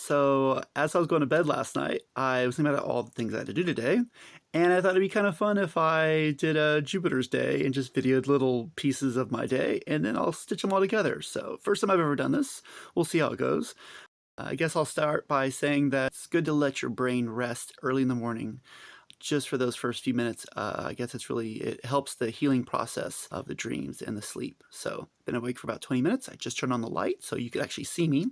So, as I was going to bed last night, I was thinking about all the things I had to do today, and I thought it'd be kind of fun if I did a Jupiter's Day and just videoed little pieces of my day, and then I'll stitch them all together. So, first time I've ever done this. We'll see how it goes. I guess I'll start by saying that it's good to let your brain rest early in the morning just for those first few minutes. I guess it helps the healing process of the dreams and the sleep. So, been awake for about 20 minutes. I just turned on the light so you could actually see me.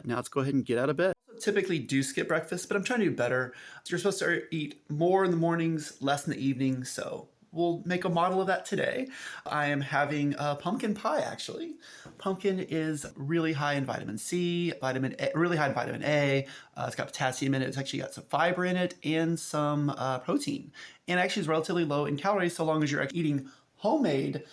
Now let's go ahead and get out of bed. Typically do skip breakfast, but I'm trying to do better. So you're supposed to eat more in the mornings, less in the evenings. So we'll make a model of that today. I am having a pumpkin pie, actually. Pumpkin is really high in vitamin C, really high in vitamin A. It's got potassium in it. It's actually got some fiber in it and some protein. And actually is relatively low in calories so long as you're eating homemade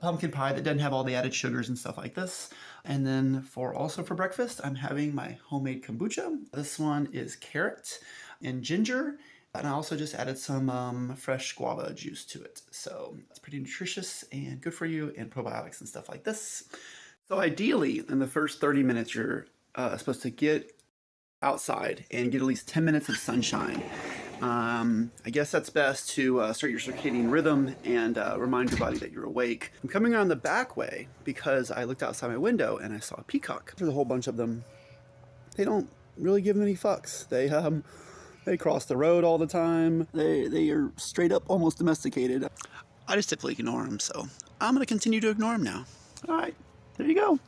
pumpkin pie that doesn't have all the added sugars and stuff like this. And then also for breakfast, I'm having my homemade kombucha. This one is carrot and ginger. And I also just added some fresh guava juice to it. So it's pretty nutritious and good for you, and probiotics and stuff like this. So ideally, in the first 30 minutes, you're supposed to get outside and get at least 10 minutes of sunshine. I guess that's best to start your circadian rhythm and remind your body that you're awake. I'm coming around the back way because I looked outside my window and I saw a peacock. There's a whole bunch of them. They don't really give them any fucks. They cross the road all the time. They are straight up almost domesticated. I just typically ignore them, so I'm gonna continue to ignore them now. All right, there you go.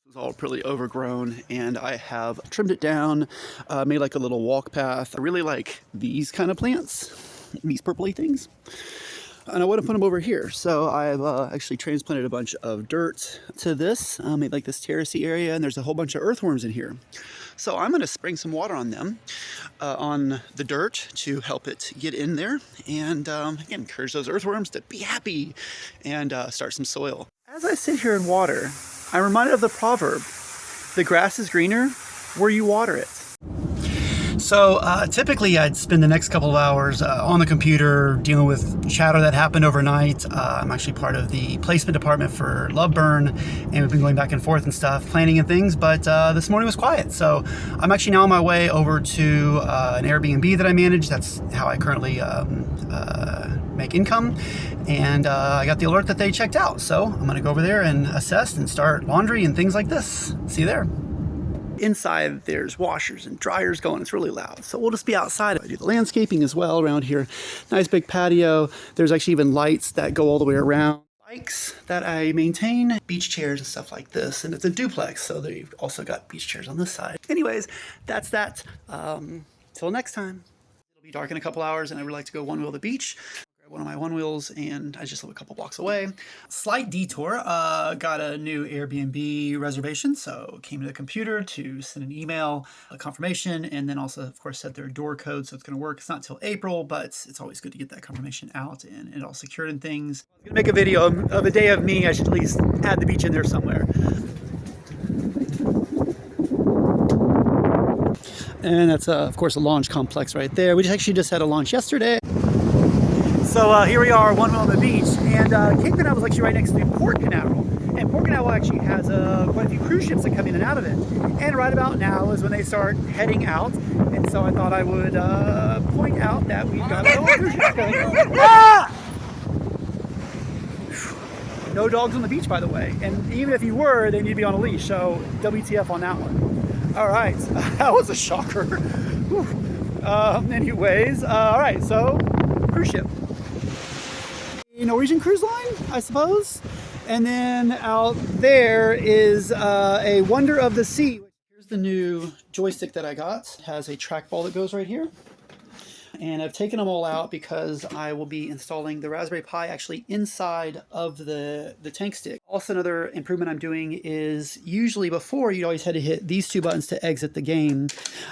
It's all pretty overgrown, and I have trimmed it down, made like a little walk path. I really like these kind of plants, these purpley things. And I want to put them over here. So I've actually transplanted a bunch of dirt to this, made like this terracey area, and there's a whole bunch of earthworms in here. So I'm going to spring some water on them, on the dirt to help it get in there, and again, encourage those earthworms to be happy and start some soil. As I sit here and water, I'm reminded of the proverb, the grass is greener where you water it. So typically I'd spend the next couple of hours on the computer dealing with chatter that happened overnight. I'm actually part of the placement department for Loveburn, and we've been going back and forth and stuff, planning and things, but this morning was quiet. So I'm actually now on my way over to an Airbnb that I manage. That's how I currently make income. And I got the alert that they checked out. So I'm gonna go over there and assess and start laundry and things like this. See you there. Inside there's washers and dryers going. It's really loud, so we'll just be outside. I do the landscaping as well around here. Nice big patio. There's actually even lights that go all the way around. Bikes that I maintain, beach chairs and stuff like this, and it's a duplex, so they've also got beach chairs on this side. Anyways, that's that. Till next time. It'll be dark in a couple hours, and I would like to go one wheel to the beach. One of my one wheels, and I just live a couple blocks away. Slight detour, got a new Airbnb reservation, so came to the computer to send an email, a confirmation, and then also of course set their door code, so it's going to work. It's not till April, but it's always good to get that confirmation out and it all secured and things. I'm gonna make a video of a day of me. I should at least add the beach in there somewhere. And that's of course a launch complex right there. We actually just had a launch yesterday. So here we are, one wheel on the beach, and Cape Canaveral is actually right next to Port Canaveral. And Port Canaveral actually has quite a few cruise ships that come in and out of it. And right about now is when they start heading out. And so I thought I would point out that we've got a lot of cruise ships coming. Ah! No dogs on the beach, by the way. And even if you were, they need to be on a leash. So WTF on that one. All right, that was a shocker. Anyways, all right, so cruise ship. Norwegian Cruise Line, I suppose. And then out there is a Wonder of the Sea. Here's the new joystick that I got. It has a trackball that goes right here. And I've taken them all out because I will be installing the Raspberry Pi actually inside of the tank stick. Also, another improvement I'm doing is usually before you always had to hit these two buttons to exit the game,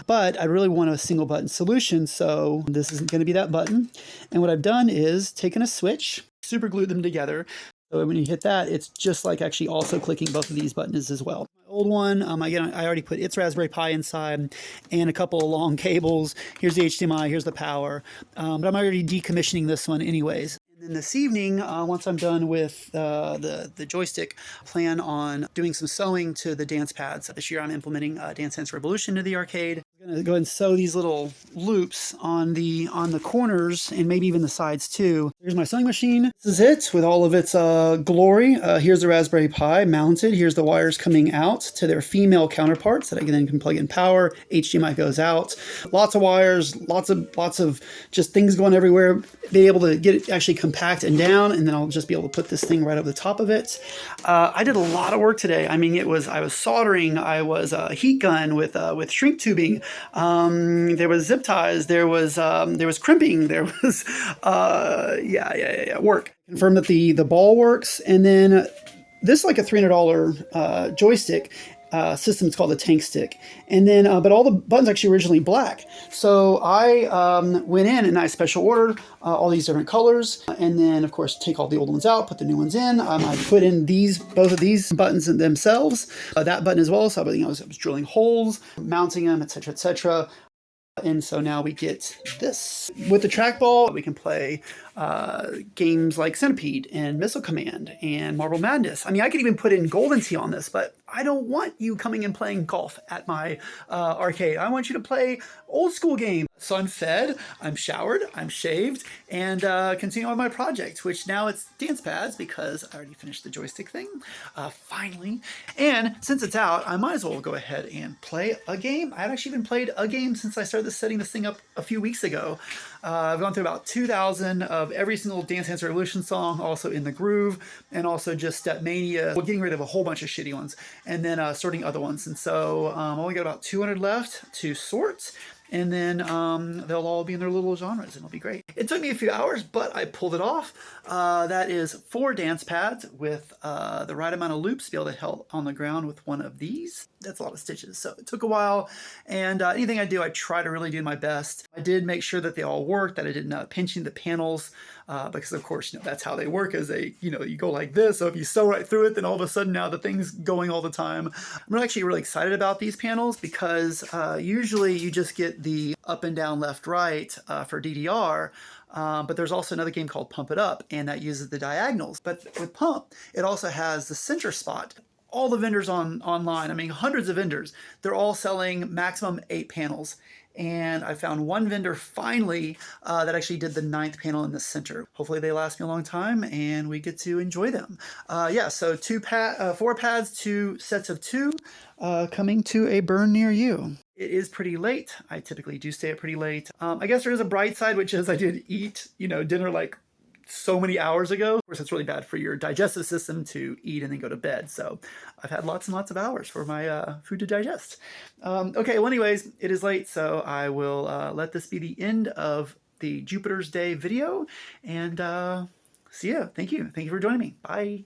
but I really want a single button solution, so this isn't going to be that button. And what I've done is taken a switch, super glued them together. So when you hit that, it's just like actually also clicking both of these buttons as well. My old one, again, I already put its Raspberry Pi inside and a couple of long cables. Here's the HDMI, here's the power. But I'm already decommissioning this one anyways. And And this evening, once I'm done with the joystick, plan on doing some sewing to the dance pads. This year I'm implementing Dance Dance Revolution to the arcade. I'm gonna go ahead and sew these little loops on the corners and maybe even the sides too. Here's my sewing machine. This is it with all of its glory. Here's the Raspberry Pi mounted. Here's the wires coming out to their female counterparts that I can plug in power. HDMI goes out. Lots of wires, lots of just things going everywhere. Be able to get it actually compact and down, and then I'll just be able to put this thing right over the top of it. I did a lot of work today. I mean, I was soldering, I was heat gun with shrink tubing. There was zip ties. There was crimping. There was work. Confirm that the ball works, and then this is like a $300 joystick. System. It's called the tank stick. And then, but all the buttons are actually originally black. So I went in and I special ordered all these different colors. And then, of course, take all the old ones out, put the new ones in. I put in both of these buttons themselves, that button as well. So I was drilling holes, mounting them, etc., etc. And so now we get this. With the trackball, we can play games like Centipede and Missile Command and Marble Madness. I mean, I could even put in Golden Tee on this, but I don't want you coming and playing golf at my arcade. I want you to play old school games. So I'm fed, I'm showered, I'm shaved, and continue on my project, which now it's dance pads because I already finished the joystick thing, finally. And since it's out, I might as well go ahead and play a game. I haven't actually even played a game since I started setting this thing up a few weeks ago. I've gone through about 2,000 of every single Dance Dance Revolution song, also In the Groove, and also just Step Mania. We're getting rid of a whole bunch of shitty ones, and then sorting other ones. And so I only got about 200 left to sort. And then they'll all be in their little genres, and it'll be great. It took me a few hours, but I pulled it off. That is 4 dance pads with the right amount of loops to be able to held on the ground with one of these. That's a lot of stitches, so it took a while. And anything I do, I try to really do my best. I did make sure that they all worked, that I didn't pinching the panels, because of course, that's how they work. Is you go like this. So if you sew right through it, then all of a sudden now the thing's going all the time. I'm actually really excited about these panels because usually you just get the up and down, left, right for DDR. But there's also another game called Pump It Up, and that uses the diagonals. But with Pump, it also has the center spot. All the vendors online, I mean, hundreds of vendors, they're all selling maximum 8 panels. And I found one vendor finally that actually did the 9th panel in the center. Hopefully they last me a long time and we get to enjoy them. So 4 pads, 2 sets of 2 coming to a burn near you. It is pretty late. I typically do stay up pretty late. I guess there is a bright side, which is I did eat, dinner like so many hours ago. Of course, it's really bad for your digestive system to eat and then go to bed. So I've had lots and lots of hours for my food to digest. Okay, well, anyways, it is late, so I will let this be the end of the Jupiter's Day video, and see ya. Thank you. Thank you for joining me. Bye.